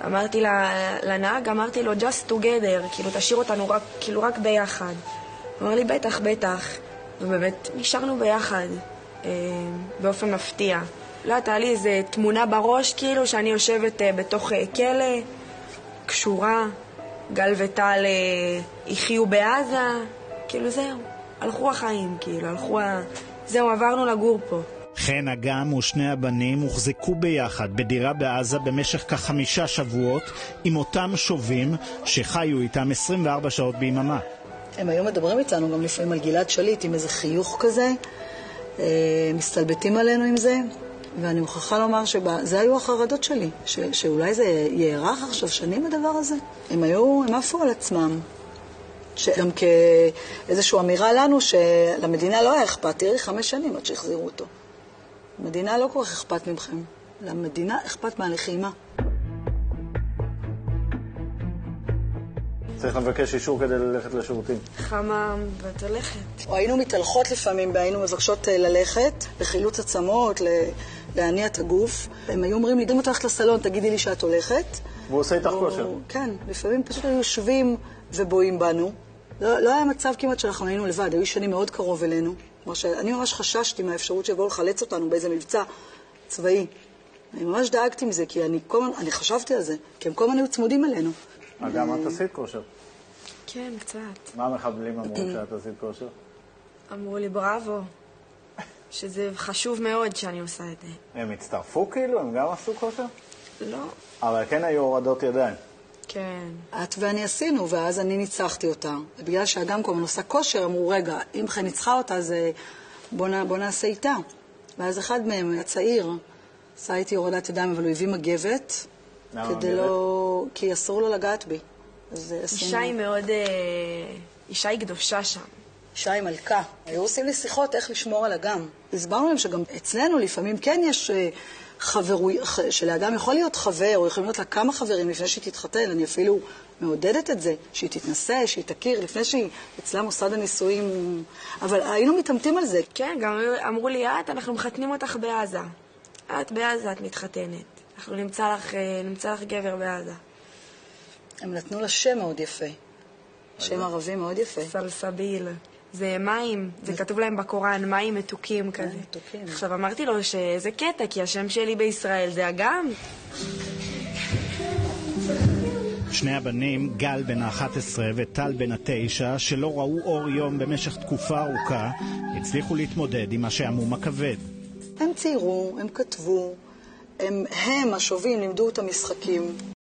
אמרתי לנהג, אמרתי לו, just together, כאילו תשאיר אותנו רק ביחד. אמר לי, בטח, בטח. ובאמת נשארנו ביחד, באופן מפתיע. לא, הייתה לי איזו תמונה בראש, כאילו, שאני יושבת בתוך כלא, קשורה, גל וטל יחיו בעזה, כאילו זהו, הלכו החיים, כאילו, זהו, עברנו לגור פה. חן אגם ושני הבנים הוחזקו ביחד בדירה בעזה במשך כ5 שבועות עם אותם שובים שחיו איתם 24 שעות ביממה. הם היום מדברים איתנו גם לפעמים על גלעד שליט עם איזה חיוך כזה, מסתלבטים עלינו עם זה, ואני מוכרחה לומר שזה היו החרדות שלי, שאולי זה יארך עכשיו שנים הדבר הזה. הם עפו על עצמם, שגם כאיזושהי אמירה לנו שלמדינה לא היה אכפת, תראי 5 שנים עד שהחזירו אותו. המדינה לא כל כך אכפת ממכם, למדינה אכפת מהלחימה. צריך לבקש אישור כדי ללכת לשירותים. חמה ואת הולכת. או היינו מתהלכות לפעמים, והיינו מבקשות ללכת לחילוץ עצמות, להניע את הגוף. הם היו אומרים לי, גם תלכת לסלון, תגידי לי שאת הולכת. והוא עושה איתך כושר. כן, לפעמים פשוט היו יושבים ובואים בנו. לא היה מצב כמעט שאנחנו היינו לבד, היו שנים מאוד קרוב אלינו. אני ממש חששתי מהאפשרות שיבואו לחלץ אותנו באיזה מבצע צבאי. אני ממש דאגתי מזה, כי אני חשבתי על זה, כי הם כל הזמן היו צמודים אלינו. גם את עשית כושר? כן, קצת. מה המחבלים אמרו כשאת עשית כושר? אמרו לי בראבו, שזה חשוב מאוד שאני עושה את זה. הם הצטרפו כאילו? הם גם עשו כושר? לא. אבל כן היו הורדות ידיים. כן. את ואני עשינו, ואז אני ניצחתי אותה. בגלל שהגם כל עושה כושר, אמרו, רגע, אם חי ניצחה אותה, אז בוא נעשה איתה. ואז אחד מהם היה צעיר, עשה איתי הורדת ידיים, אבל הוא הביא מגבת. למה כדי מגבת? לא... כי אסור לו לגעת בי. אישה היא מאוד... אישה היא קדושה שם. אישה היא מלכה. היו עושים לי שיחות איך לשמור על אגם. הסברנו להם שגם אצלנו לפעמים כן יש שלאדם יכול להיות חבר, או יכולים להיות לה כמה חברים לפני שהיא תתחתן. אני אפילו מעודדת את זה, שהיא תתנסה, שהיא תכיר, לפני שהיא אצלה מוסד הנישואים. אבל היינו מתאמתים על זה. כן, גם אמרו לי, אנחנו מחתנים אותך בעזה. את בעזה, את מתחתנת. אנחנו נמצא לך גבר בעזה. הם נתנו לה שם מאוד יפה. שם ערבי מאוד יפה. סלסביל. זה מים, זה כתוב להם בקוראן, מים מתוקים כזה. מתוקים. עכשיו אמרתי לו שזה קטע, כי השם שלי בישראל זה אגם. שני הבנים, גל בן ה-11 וטל בן ה-9, שלא ראו אור יום במשך תקופה ארוכה, הצליחו להתמודד עם השעמום הכבד. הם ציירו, הם כתבו, הם השובים, לימדו את המשחקים.